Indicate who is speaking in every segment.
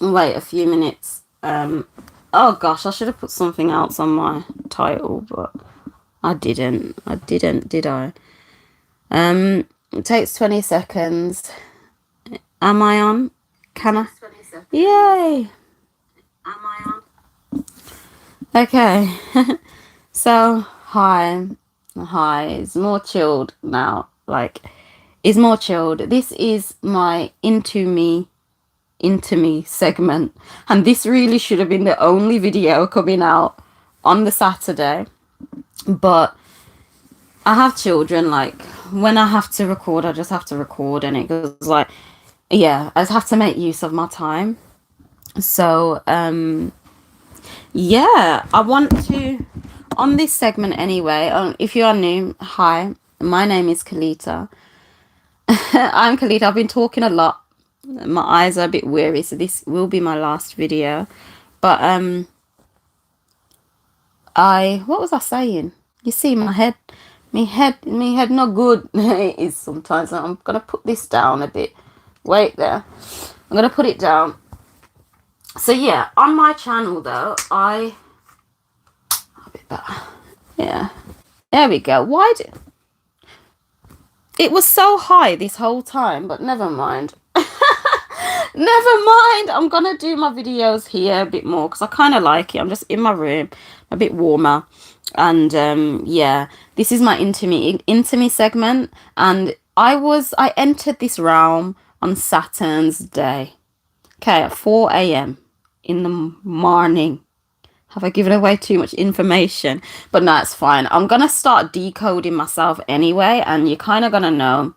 Speaker 1: wait a few minutes. Oh gosh, I should have put something else on my title, but I didn't. I didn't, did I? It takes 20 seconds. Am I on? Can I? Yay! Am I on? Okay. So, hi. Hi. It's more chilled now. Like, it's more chilled. This is my into me segment. And this really should have been the only video coming out on the Saturday. But I have children, like when I have to record, I just have to record, and it goes like, yeah, I just have to make use of my time. So, yeah, I want to, on this segment anyway, if you are new, hi, my name is Kalita. I'm Kalita. I've been talking a lot. My eyes are a bit weary, so this will be my last video. But, what was I saying? You see, me head not good. It is sometimes. I'm gonna put this down a bit. Wait there. I'm gonna put it down. So yeah, on my channel though, a bit better. Yeah, there we go. Why did it was so high this whole time? But never mind. Never mind. I'm gonna do my videos here a bit more because I kind of like it. I'm just in my room, a bit warmer, and yeah, this is my intimate segment. And I entered this realm on Saturn's day. Okay, at 4 a.m. in the morning. Have I given away too much information? But no, it's fine. I'm gonna start decoding myself anyway, and you're kind of gonna know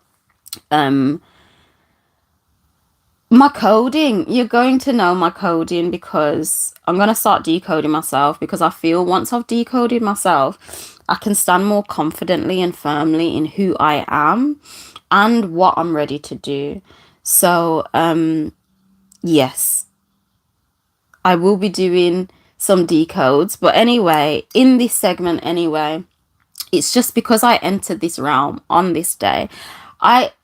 Speaker 1: my coding. You're going to know my coding because I'm going to start decoding myself, because I feel once I've decoded myself, I can stand more confidently and firmly in who I am and what I'm ready to do. So, yes, I will be doing some decodes. But anyway, in this segment anyway, it's just because I entered this realm on this day.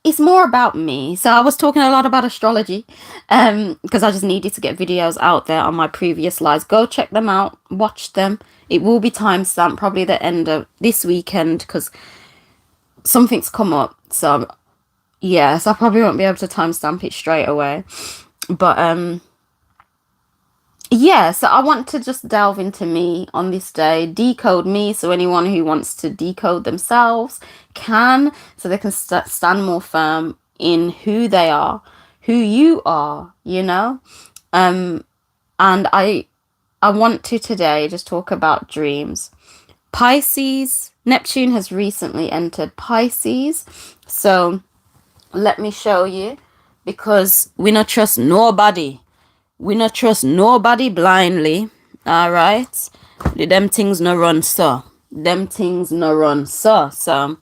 Speaker 1: It's more about me. So I was talking a lot about astrology because I just needed to get videos out there on my previous lives. Go check them out, watch them. It will be timestamped probably the end of this weekend because something's come up. So yes, I probably won't be able to timestamp it straight away. But yeah, so I want to just delve into me on this day, decode me, so anyone who wants to decode themselves can, so they can stand more firm in who they are, who you are, you know. And I want to today just talk about dreams. Pisces, Neptune has recently entered Pisces, so let me show you, because we not trust nobody. We not trust nobody blindly. All right. Them things no run so. Them things no run so. So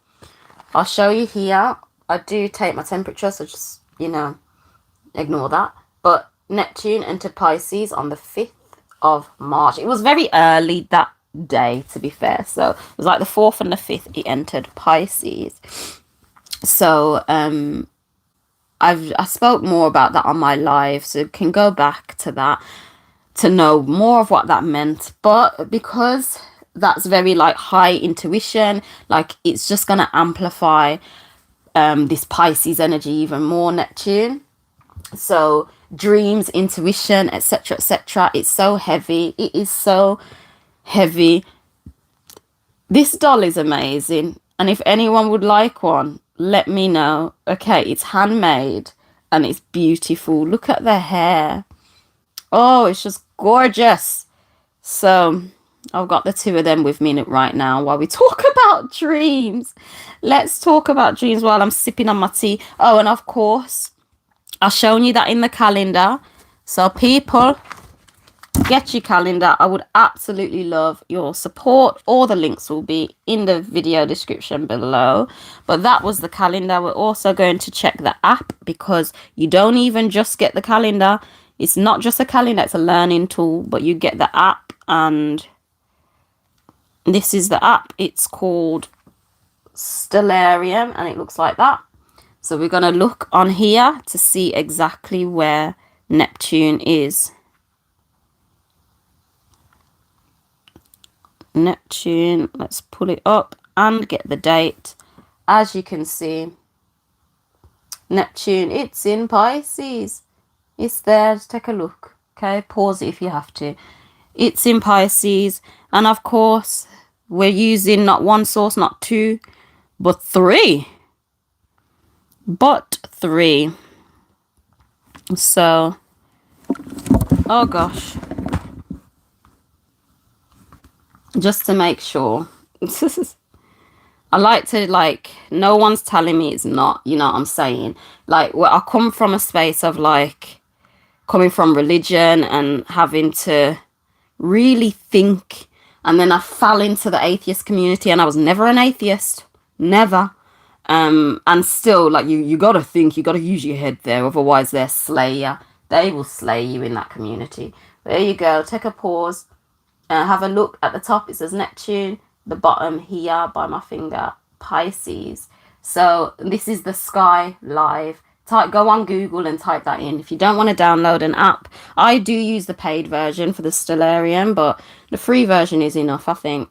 Speaker 1: I'll show you here. I do take my temperature, so just, ignore that. But Neptune entered Pisces on the 5th of March. It was very early that day, to be fair. So it was like the 4th and the 5th he entered Pisces. So I spoke more about that on my live, so you can go back to that to know more of what that meant. But because that's very like high intuition, like it's just gonna amplify this Pisces energy even more, Neptune. So dreams, intuition, etc., etc. It's so heavy. It is so heavy. This doll is amazing, and if anyone would like one, let me know. Okay, it's handmade and it's beautiful. Look at the hair. Oh, it's just gorgeous. So I've got the two of them with me right now while we talk about dreams. Let's talk about dreams while I'm sipping on my tea. Oh, and of course, I've shown you that in the calendar. So people, get your calendar. I would absolutely love your support. All the links will be in the video description below. But that was the calendar. We're also going to check the app, because you don't even just get the calendar. It's not just a calendar, it's a learning tool, but you get the app, and this is the app. It's called Stellarium, and it looks like that. So we're going to look on here to see exactly where Neptune is. Neptune, let's pull it up and get the date. As you can see, Neptune, it's in Pisces. It's there. Just take a look. Okay, pause it if you have to. It's in Pisces, and of course, we're using not one source, not two, but three. So, oh gosh, just to make sure. I like to, like, no one's telling me it's not, you know what I'm saying? Like, well, I come from a space of, like, coming from religion and having to really think. And then I fell into the atheist community, and I was never an atheist. Never. And still, like, you gotta think, you gotta use your head there, otherwise they'll slay you. They will slay you in that community. There you go. Take a pause. Have a look at the top. It says Neptune. The bottom here by my finger, Pisces. So this is the sky live. Go on Google and type that in. If you don't want to download an app, I do use the paid version for the Stellarium, but the free version is enough, I think.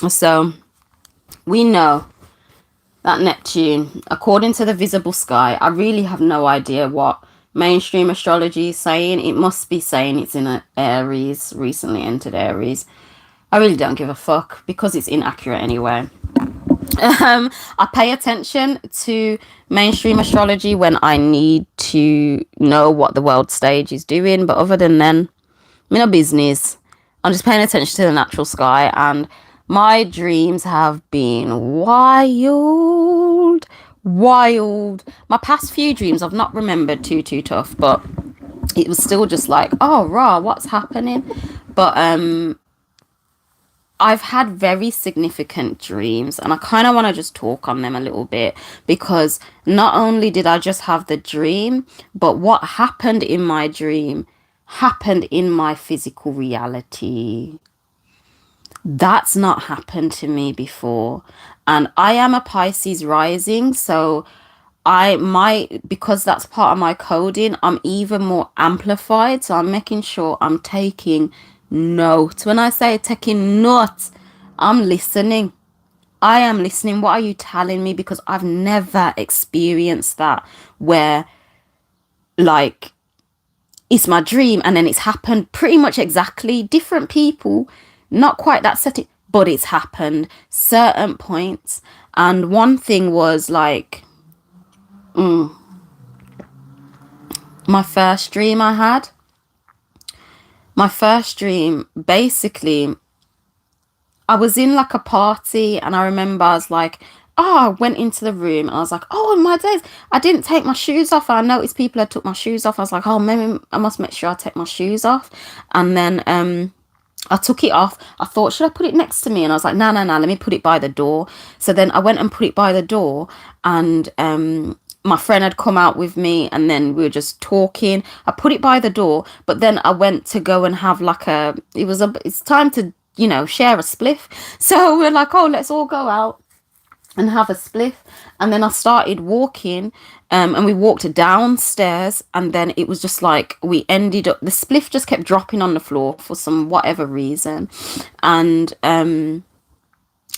Speaker 1: So we know that Neptune, according to the visible sky, I really have no idea what mainstream astrology is saying. It must be saying it's in Aries, recently entered Aries. I really don't give a fuck because it's inaccurate anyway. I pay attention to mainstream astrology when I need to know what the world stage is doing, but other than then, I'm no business. I'm just paying attention to the natural sky, and my dreams have been wild. My past few dreams I've not remembered too tough, but it was still just like, oh rah, what's happening? But I've had very significant dreams, and I kind of want to just talk on them a little bit, because not only did I just have the dream, but what happened in my dream happened in my physical reality. That's not happened to me before. And I am a Pisces rising, so because that's part of my coding, I'm even more amplified. So I'm making sure I'm taking note. When I say taking notes, I'm listening. I am listening. What are you telling me? Because I've never experienced that, where, like, it's my dream and then it's happened pretty much exactly. Different people, not quite that setting, but it's happened certain points. And one thing was like, my first dream, basically, I was in like a party, and I remember I was like, oh, I went into the room and I was like, oh my days, I didn't take my shoes off. I noticed people had took my shoes off. I was like, oh, maybe I must make sure I take my shoes off. And then I took it off. I thought, should I put it next to me? And I was like, no, let me put it by the door. So then I went and put it by the door, and my friend had come out with me, and then we were just talking. I put it by the door, but then I went to go and have like it's time to, share a spliff. So we're like, oh, let's all go out and have a spliff. And then I started walking, and we walked downstairs, and then it was just like we ended up, the spliff just kept dropping on the floor for some whatever reason. And then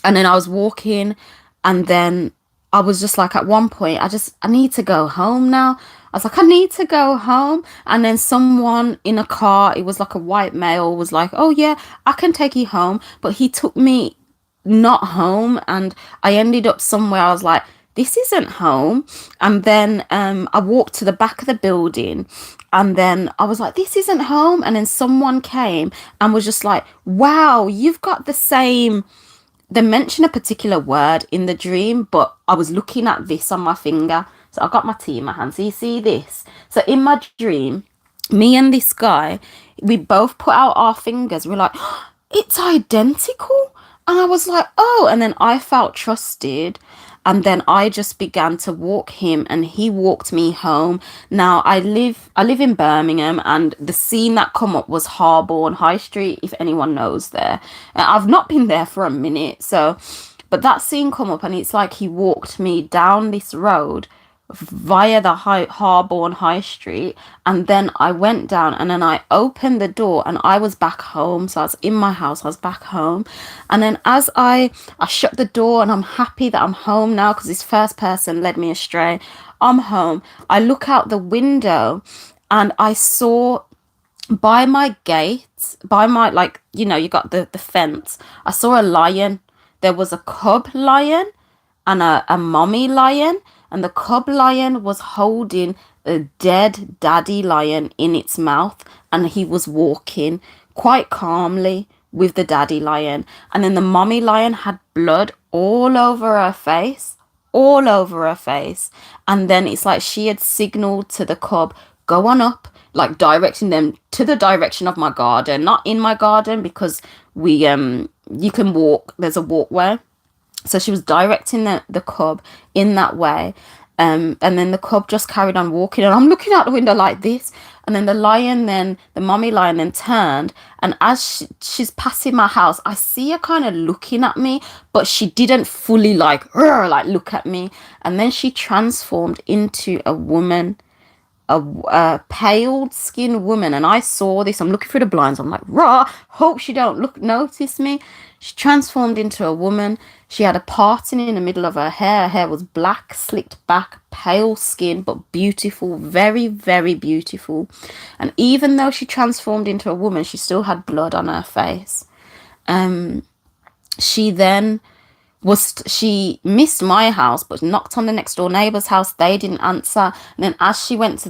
Speaker 1: I was walking, and then I was just like, at one point, I need to go home now. I was like, I need to go home. And then someone in a car, it was like a white male, was like, oh yeah, I can take you home. But he took me not home, and I ended up somewhere. I was like, this isn't home. And then I walked to the back of the building, and then I was like, this isn't home. And then someone came and was just like, wow, you've got the same. They mentioned a particular word in the dream, but I was looking at this on my finger. So I got my tea in my hand. So you see this? So in my dream, me and this guy, we both put out our fingers. We're like, oh, it's identical. And I was like, oh, and then I felt trusted. And then I just began to walk him, and he walked me home. Now I live in Birmingham, and the scene that come up was Harborne High Street, if anyone knows there. I've not been there for a minute, so, but that scene come up, and it's like he walked me down this road via the Harborne High Street, and then I went down, and then I opened the door, and I was back home. So I was in my house, I was back home, and then as I shut the door, and I'm happy that I'm home now because this first person led me astray. I'm home. I look out the window, and I saw by my gate, by my, like, you got the fence. I saw a lion. There was a cub lion and a mommy lion, and the cub lion was holding a dead daddy lion in its mouth, and he was walking quite calmly with the daddy lion. And then the mommy lion had blood all over her face, all over her face. And then it's like she had signaled to the cub, go on up, like directing them to the direction of my garden, not in my garden, because you can walk, there's a walkway. So she was directing the cub in that way. And then the cub just carried on walking, and I'm looking out the window like this. And then the mommy lion then turned, and as she's passing my house, I see her kind of looking at me, but she didn't fully like look at me. And then she transformed into a woman, a pale skinned woman. And I saw this, I'm looking through the blinds, I'm like, rah, hope she don't notice me. She transformed into a woman. She had a parting in the middle of her hair. Her hair was black, slicked back, pale skin, but beautiful, very, very beautiful. And even though she transformed into a woman, she still had blood on her face. She then she missed my house, but knocked on the next door neighbor's house. They didn't answer. And then as she went to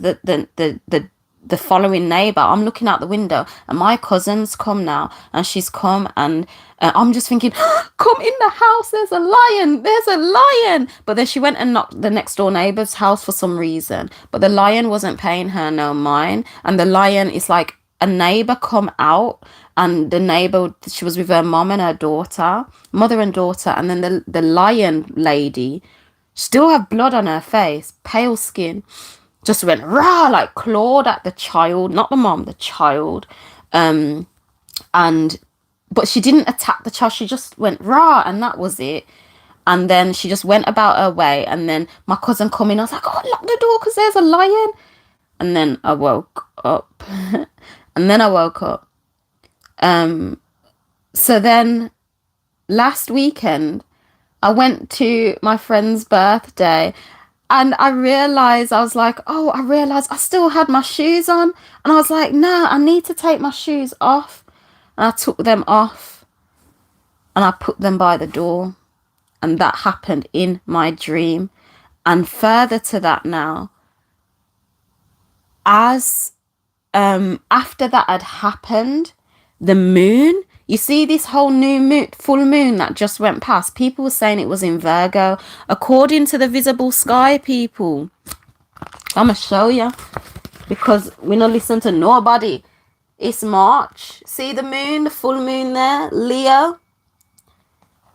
Speaker 1: the following neighbor, I'm looking out the window, and my cousin's come now, and she's come, and I'm just thinking, come in the house, there's a lion. But then she went and knocked the next door neighbor's house for some reason, but the lion wasn't paying her no mind. And the lion is like, a neighbor come out, and the neighbor, she was with her mom and her daughter, mother and daughter. And then the lion lady still had blood on her face, pale skin, just went rah, like clawed at the child, not the mom, the child. But she didn't attack the child, she just went rah, and that was it. And then she just went about her way. And then my cousin come in, I was like, oh, lock the door because there's a lion. And then I woke up. So then last weekend I went to my friend's birthday, and I realized I still had my shoes on, and I was like, nah, I need to take my shoes off. And I took them off, and I put them by the door, and that happened in my dream. And further to that now, as after that had happened, the moon, you see this whole new moon, full moon that just went past, people were saying it was in Virgo, according to the visible sky, people. I'm gonna show you, because we don't listen to nobody. It's March. See the moon, the full moon there, Leo.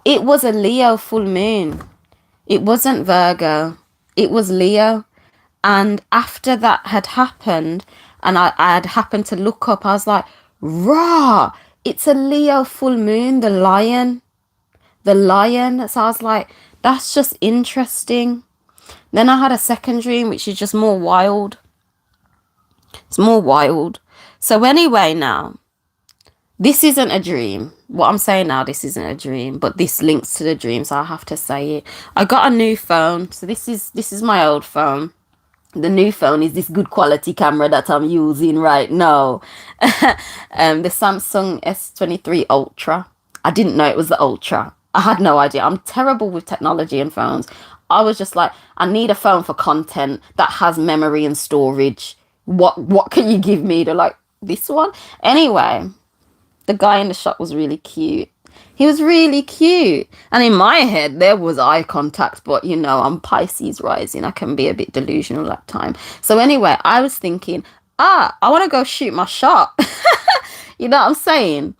Speaker 1: It was a Leo full moon. It wasn't Virgo, it was Leo. And after that had happened, and I had happened to look up, I was like, rah, it's a Leo full moon, the lion. So I was like, that's just interesting. Then I had a second dream, which is just more wild. It's more wild. So anyway, now, this isn't a dream. What I'm saying now, this isn't a dream, but this links to the dream, so I have to say it. I got a new phone. So this is my old phone. The new phone is this good quality camera that I'm using right now. The Samsung S23 Ultra. I didn't know it was the Ultra. I had no idea. I'm terrible with technology and phones. I was just like, I need a phone for content that has memory and storage. What can you give me? To like, this one? Anyway, the guy in the shop was really cute. He was really cute. And in my head, there was eye contact. But, I'm Pisces rising. I can be a bit delusional at times. So anyway, I was thinking, I want to go shoot my shot. You know what I'm saying?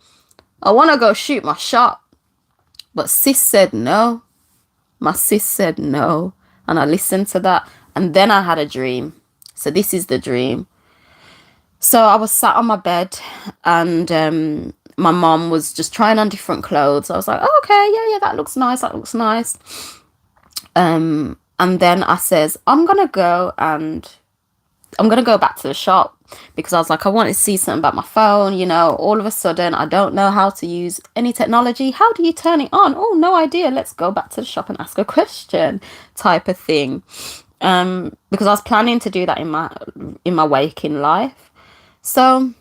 Speaker 1: I want to go shoot my shot. But sis said no. My sis said no. And I listened to that. And then I had a dream. So this is the dream. So I was sat on my bed, and my mom was just trying on different clothes. I was like, oh, okay, yeah, that looks nice. And And then I says, I'm gonna go back to the shop, because I was like, I wanted to see something about my phone. All of a sudden, I don't know how to use any technology. How do you turn it on? Oh, no idea. Let's go back to the shop and ask a question, type of thing. Because I was planning to do that in my waking life. So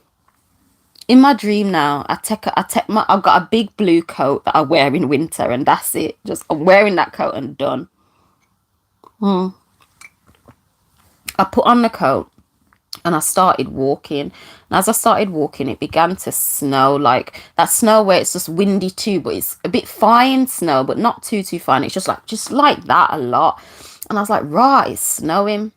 Speaker 1: in my dream now, I've got a big blue coat that I wear in winter, and that's it. Just I'm wearing that coat and done. I put on the coat and I started walking. And as I started walking, it began to snow, like that snow where it's just windy too, but it's a bit fine snow, but not too fine. It's just like that a lot. And I was like, right, it's snowing.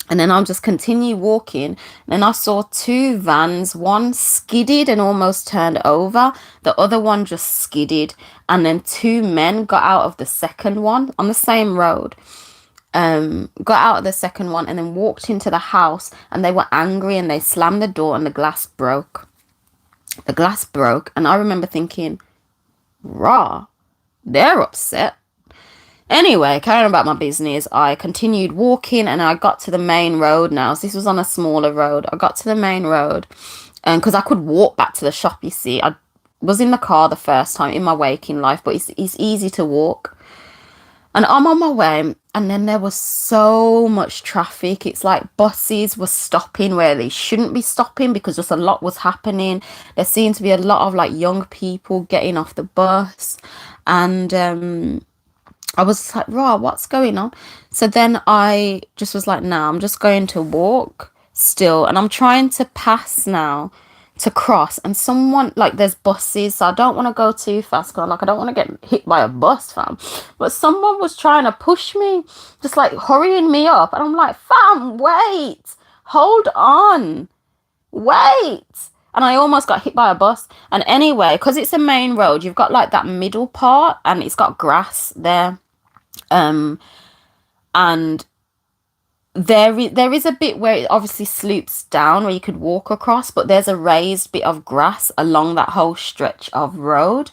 Speaker 1: And then I'll just continue walking. And then I saw two vans. One skidded and almost turned over. The other one just skidded. And then two men got out of the second one on the same road. Got out of the second one and then walked into the house, and they were angry and they slammed the door and the glass broke. The glass broke, and I remember thinking, rah, they're upset. Anyway, carrying about my business, I continued walking and I got to the main road now. So this was on a smaller road. I got to the main road, and because I could walk back to the shop, you see. I was in the car the first time in my waking life, but it's easy to walk. And I'm on my way, and then there was so much traffic. It's like buses were stopping where they shouldn't be stopping because just a lot was happening. There seemed to be a lot of like young people getting off the bus. And I was like, "Rah, what's going on?" So then I just was like, "Nah, I'm just going to walk still." And I'm trying to pass now to cross, and someone, like, there's buses, so I don't want to go too fast because like I don't want to get hit by a bus, fam. But someone was trying to push me, just like hurrying me up, and I'm like, fam, wait, hold on, wait. And I almost got hit by a bus. And anyway, because it's a main road, you've got like that middle part and it's got grass there, and there is a bit where it obviously slopes down where you could walk across, but there's a raised bit of grass along that whole stretch of road.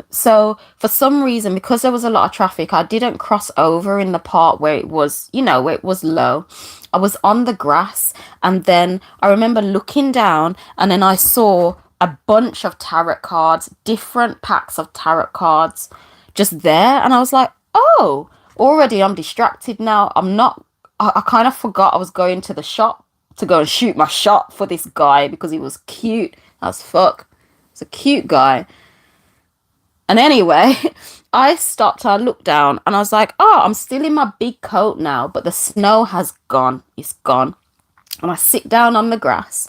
Speaker 1: So for some reason, because there was a lot of traffic, I didn't cross over in the part where it was, where it was low. I was on the grass, and then I remember looking down, and then I saw a bunch of tarot cards, different packs of tarot cards just there. And I was like, oh, already I'm distracted now. I kind of forgot I was going to the shop to go and shoot my shot for this guy because he was cute as fuck. He's a cute guy. And anyway, I stopped, I looked down, and I was like, oh, I'm still in my big coat now, but the snow has gone. It's gone. And I sit down on the grass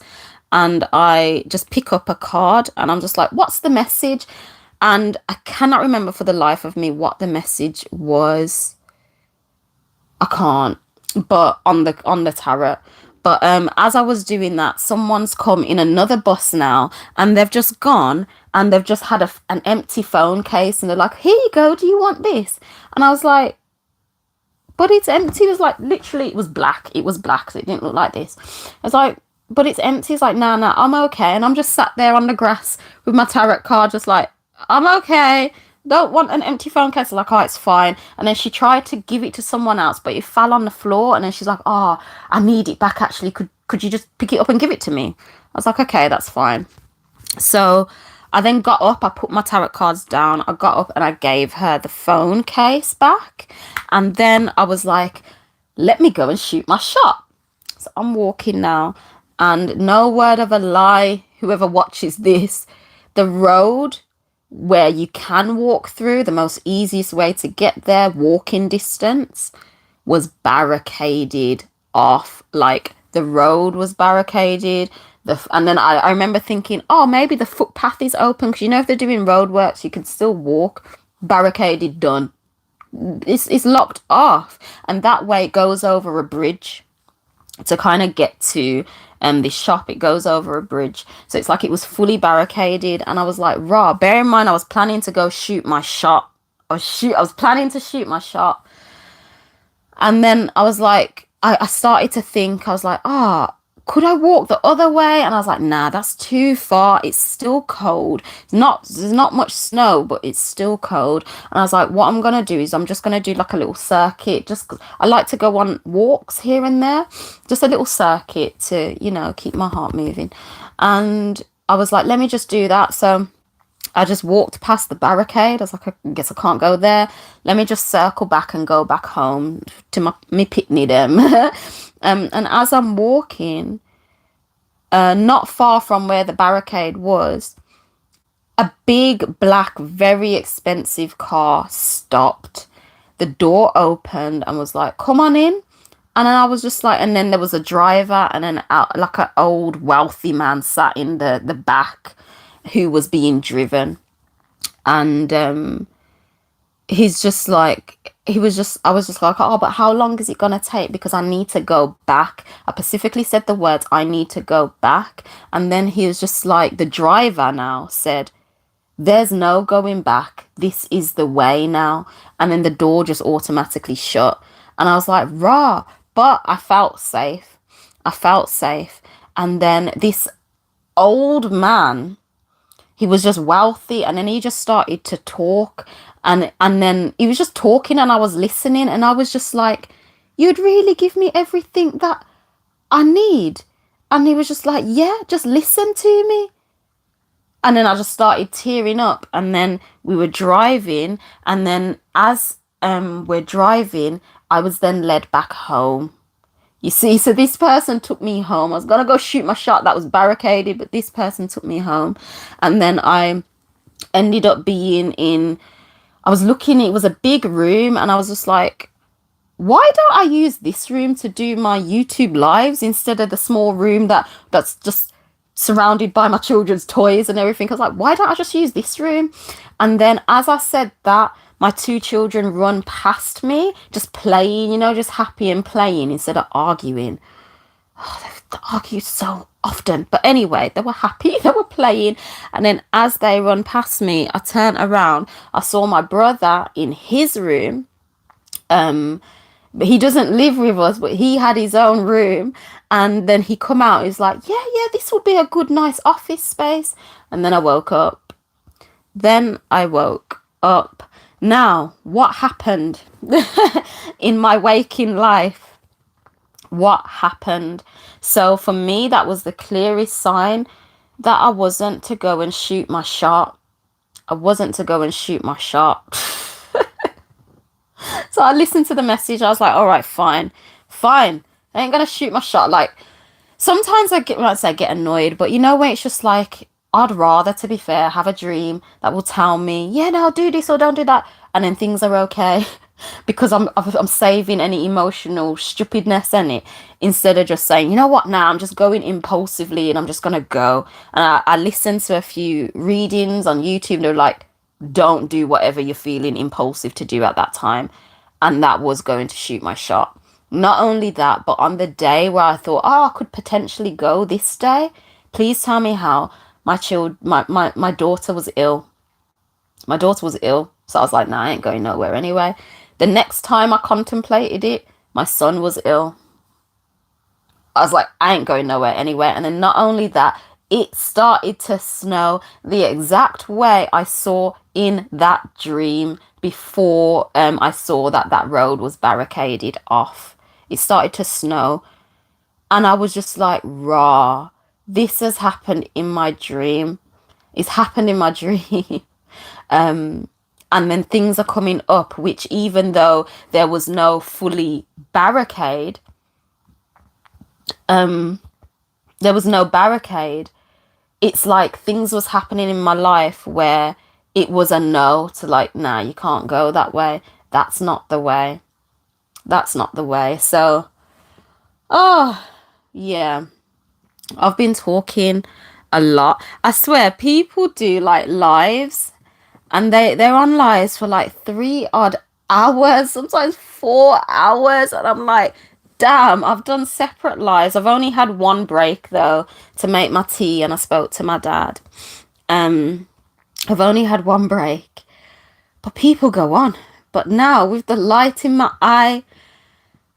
Speaker 1: and I just pick up a card, and I'm just like, what's the message? And I cannot remember for the life of me what the message was. I can't. But on the tarot. But as I was doing that, someone's come in another bus now, and they've just gone and they've just had an empty phone case, and they're like, here you go, do you want this? And I was like, but it's empty. It was like, literally, it was black, so it didn't look like this. I was like, but it's empty. It's like, no, I'm okay. And I'm just sat there on the grass with my tarot card, just like, I'm okay. Don't want an empty phone case. Like, oh, it's fine. And then she tried to give it to someone else, but it fell on the floor. And then she's like, oh, I need it back, actually. Could you just pick it up and give it to me? I was like, okay, that's fine. So I then got up, I put my tarot cards down, I got up and I gave her the phone case back. And then I was like, let me go and shoot my shot. So I'm walking now, and no word of a lie, whoever watches this, the road where you can walk through, the most easiest way to get there, walking distance, was barricaded off. Like, the road was barricaded. And then I remember thinking, oh, maybe the footpath is open, because if they're doing roadworks, you can still walk. Barricaded, done. It's locked off, and that way it goes over a bridge to kind of get to this shop. It goes over a bridge, so it's like it was fully barricaded. And I was like, raw, bear in mind I was planning to go shoot my shot. I was planning to shoot my shot. And then I was like, I started to think, I was like, could I walk the other way? And I was like, nah, that's too far. It's still cold. There's not much snow, but it's still cold. And I was like, what I'm gonna do is I'm just gonna do like a little circuit. Just 'cause I like to go on walks here and there, just a little circuit to, keep my heart moving. And I was like, let me just do that. So I just walked past the barricade. I was like, I guess I can't go there. Let me just circle back and go back home to my picnic them. And as I'm walking, not far from where the barricade was, a big black, very expensive car stopped. The door opened and was like, come on in. And then I was just like, and then there was a driver and then like an old wealthy man sat in the back who was being driven. And he's just like, I was just like, oh, but how long is it gonna take? Because I need to go back. I specifically said the words, I need to go back. And then he was just like, the driver now said, there's no going back. This is the way now. And then the door just automatically shut. And I was like, rah. But I felt safe. I felt safe. And then this old man, he was just wealthy, and then he just started to talk, and then he was just talking and I was listening, and I was just like, you'd really give me everything that I need? And he was just like, yeah, just listen to me. And then I just started tearing up, and then we were driving, and then as we're driving, I was then led back home. You see, so this person took me home. I was going to go shoot my shot that was barricaded, but this person took me home. And then I ended up I was looking, it was a big room, and I was just like, why don't I use this room to do my YouTube lives instead of the small room that's just surrounded by my children's toys and everything? I was like, why don't I just use this room? And then as I said that, my two children run past me, just playing, just happy and playing instead of arguing. Oh, they argue so often. But anyway, they were happy, they were playing. And then as they run past me, I turned around, I saw my brother in his room. But he doesn't live with us, but he had his own room. And then he come out, he's like, yeah, this would be a good, nice office space. And then I woke up. Now, what happened in my waking life? What happened? So for me, that was the clearest sign that I wasn't to go and shoot my shot. I wasn't to go and shoot my shot. So I listened to the message. I was like, all right, fine. I ain't gonna shoot my shot. Like, sometimes I get annoyed, but when it's just like, I'd rather, to be fair, have a dream that will tell me, yeah, no, do this or don't do that, and then things are okay, because I'm saving any emotional stupidness in it, instead of just saying, you know what, now I'm just going impulsively and I'm just gonna go. And I listened to a few readings on YouTube, and they're like, don't do whatever you're feeling impulsive to do at that time, and that was going to shoot my shot. Not only that, but on the day where I thought, oh, I could potentially go this day, please tell me how. My daughter was ill. My daughter was ill. So I was like, nah, I ain't going nowhere anyway. The next time I contemplated it, my son was ill. I was like, I ain't going nowhere anyway. And then not only that, it started to snow the exact way I saw in that dream before I saw that road was barricaded off. It started to snow. And I was just like, rah. This has happened in my dream. It's happened in my dream. And then things are coming up, which even though there was no fully barricade, it's like things was happening in my life where it was a no to like, nah, you can't go that way. That's not the way. That's not the way. So, oh, yeah. I've been talking a lot. I swear, people do like lives, and they're on lives for like 3 odd hours, sometimes 4 hours, and I'm like, damn, I've done separate lives. I've only had one break though to make my tea, and I spoke to my dad. I've only had one break, but people go on. But now with the light in my eye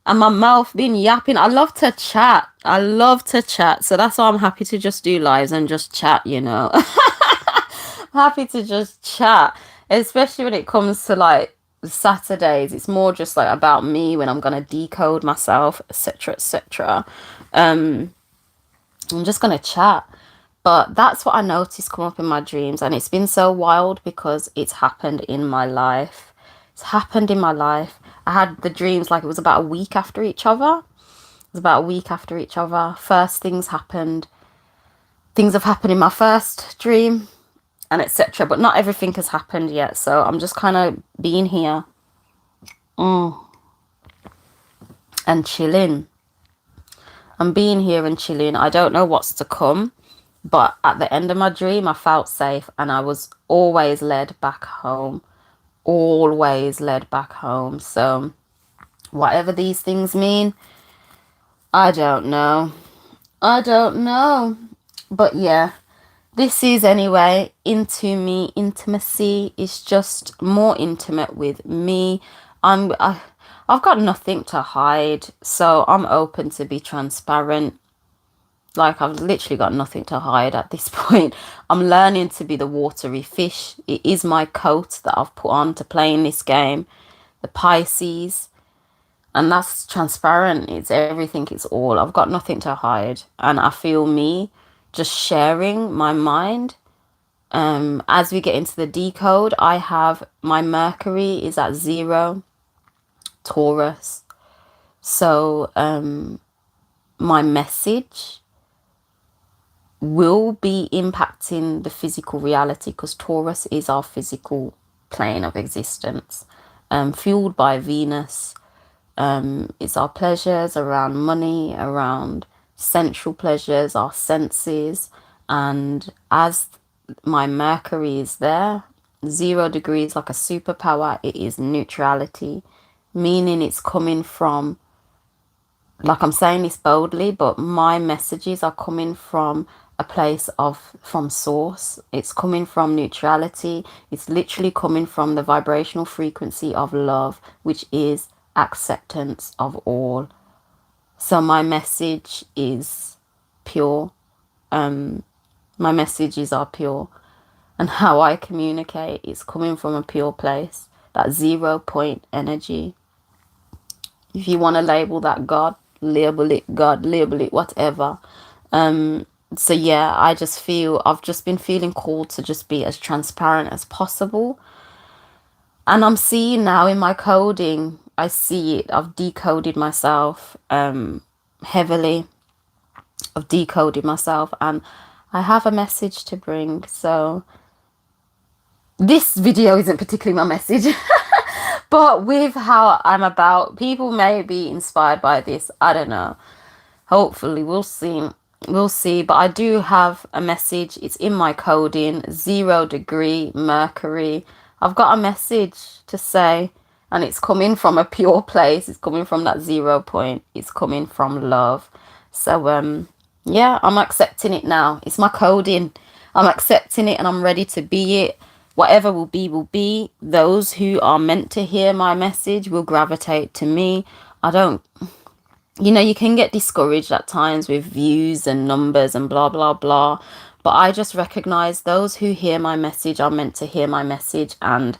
Speaker 1: and my mouth being yapping, I love to chat. I love to chat. So that's why I'm happy to just do lives and just chat, you know. Happy to just chat, especially when it comes to like Saturdays. It's more just like about me when I'm gonna decode myself, etc., etc. Um, I'm just gonna chat. But that's what I noticed come up in my dreams, and it's been so wild because it's happened in my life. It's happened in my life. I had the dreams like it was about a week after each other. It was about a week after each other. First things happened. Things have happened in my first dream, and etc. But not everything has happened yet, so I'm just kind of being here and chilling. I'm being here and chilling. I don't know what's to come, but at the end of my dream, I felt safe, and I was always led back home. Always led back home. So whatever these things mean, I don't know. I don't know. But yeah, this is anyway into me. Intimacy is just more intimate with me. I've got nothing to hide, so I'm open to be transparent. Like, I've literally got nothing to hide at this point. I'm learning to be the watery fish. It is my coat that I've put on to play in this game, the Pisces, and that's transparent. It's everything, it's all. I've got nothing to hide, and I feel me just sharing my mind. As we get into the decode, I have my Mercury is at 0, Taurus. So my message will be impacting the physical reality because Taurus is our physical plane of existence, fueled by Venus. It's our pleasures around money, around sensual pleasures, our senses. And as my Mercury is there, 0 degrees, like a superpower, it is neutrality, meaning it's coming from, like, I'm saying this boldly, but my messages are coming from a place of, from source. It's coming from neutrality. It's literally coming from the vibrational frequency of love, which is acceptance of all. So my message is pure. My messages are pure, and how I communicate is coming from a pure place, that 0 point energy. If you want to label that God, label it whatever. So yeah, I've just been feeling called to just be as transparent as possible. And I'm seeing now in my coding, I see it. I've decoded myself heavily. I've decoded myself, and I have a message to bring. So this video isn't particularly my message, but with how I'm about, people may be inspired by this. I don't know. Hopefully, we'll see. We'll see. But I do have a message. It's in my coding, 0 degree Mercury. I've got a message to say, and it's coming from a pure place. It's coming from that 0 point. It's coming from love. So, yeah, I'm accepting it now. It's my coding. I'm accepting it, and I'm ready to be it. Whatever will be, will be. Those who are meant to hear my message will gravitate to me. I don't, you can get discouraged at times with views and numbers and blah, blah, blah. But I just recognize those who hear my message are meant to hear my message. And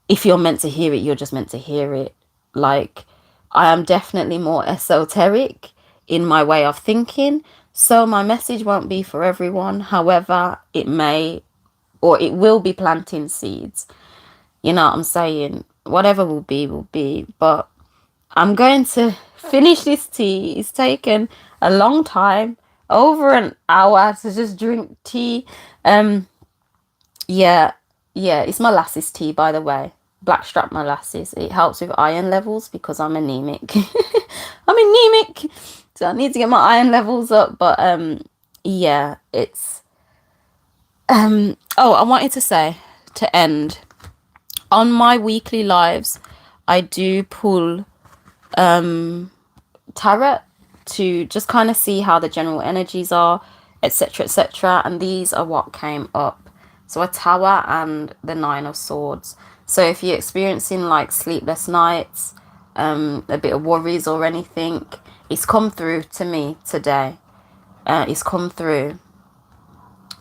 Speaker 1: if you're meant to hear it, you're just meant to hear it. Like, I am definitely more esoteric in my way of thinking. So my message won't be for everyone. However, it may, or it will be planting seeds. You know what I'm saying? Whatever will be, will be. But I'm going to finish this tea. It's taken a long time, over an hour to just drink tea. Yeah, yeah, it's molasses tea, by the way. Blackstrap molasses. It helps with iron levels because I'm anemic. I'm anemic, so I need to get my iron levels up. But yeah, it's oh, I wanted to say, to end, on my weekly lives, I do pull tarot to just kind of see how the general energies are, etc., etc. And these are what came up. So a tower and the 9 of swords. So if you're experiencing like sleepless nights, a bit of worries or anything, it's come through to me today. It's come through,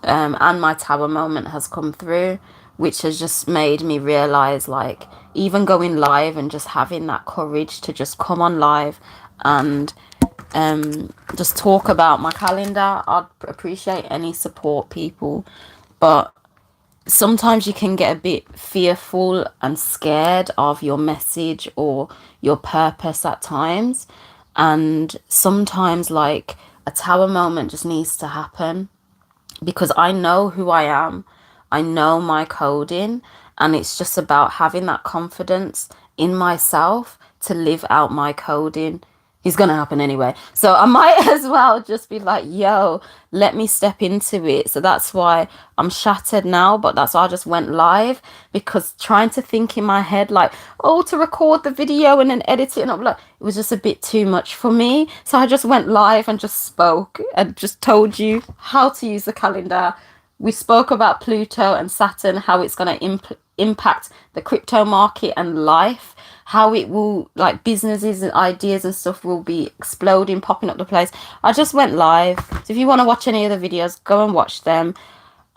Speaker 1: and my tower moment has come through, which has just made me realize, like, even going live and just having that courage to just come on live and just talk about my calendar. I'd appreciate any support, people, but sometimes you can get a bit fearful and scared of your message or your purpose at times, and sometimes, like, a tower moment just needs to happen, because I know who I am, I know my coding, and it's just about having that confidence in myself to live out my coding. It's gonna happen anyway, so I might as well just be like, yo, let me step into it. So that's why I'm shattered now, but that's why I just went live, because trying to think in my head, like, oh, to record the video and then edit it and upload, it was just a bit too much for me. So I just went live and just spoke and just told you how to use the calendar. We spoke about Pluto and Saturn, how it's going to impact the crypto market and life, how it will, like, businesses and ideas and stuff will be exploding, popping up the place. I just went live. So if you want to watch any of the videos, go and watch them.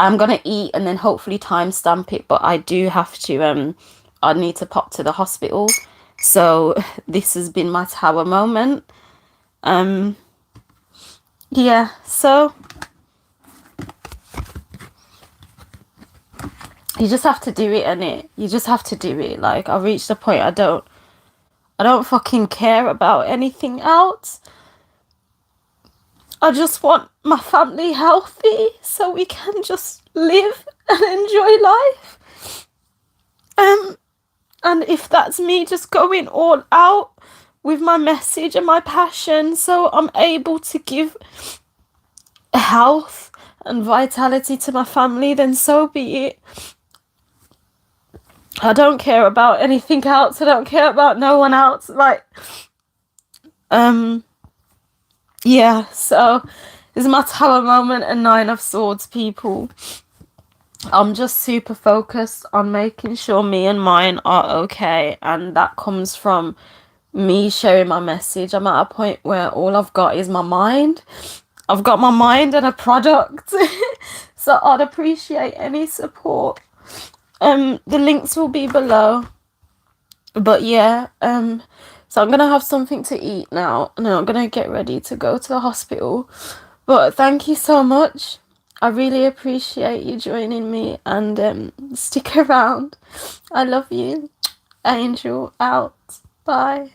Speaker 1: I'm going to eat and then hopefully timestamp it, but I do have to, I need to pop to the hospital. So this has been my tower moment. Yeah, so you just have to do it, innit? You just have to do it. Like, I've reached a point I don't fucking care about anything else. I just want my family healthy so we can just live and enjoy life. And if that's me just going all out with my message and my passion, so I'm able to give health and vitality to my family, then so be it. I don't care about anything else. I don't care about no one else. Like, yeah, so this is my tower moment and 9 of Swords, people. I'm just super focused on making sure me and mine are okay, and that comes from me sharing my message. I'm at a point where all I've got is my mind. I've got my mind and a product. So I'd appreciate any support. The links will be below. But yeah, so I'm gonna have something to eat now, and then I'm gonna get ready to go to the hospital. But thank you so much. I really appreciate you joining me, and stick around. I love you. Angel out. Bye.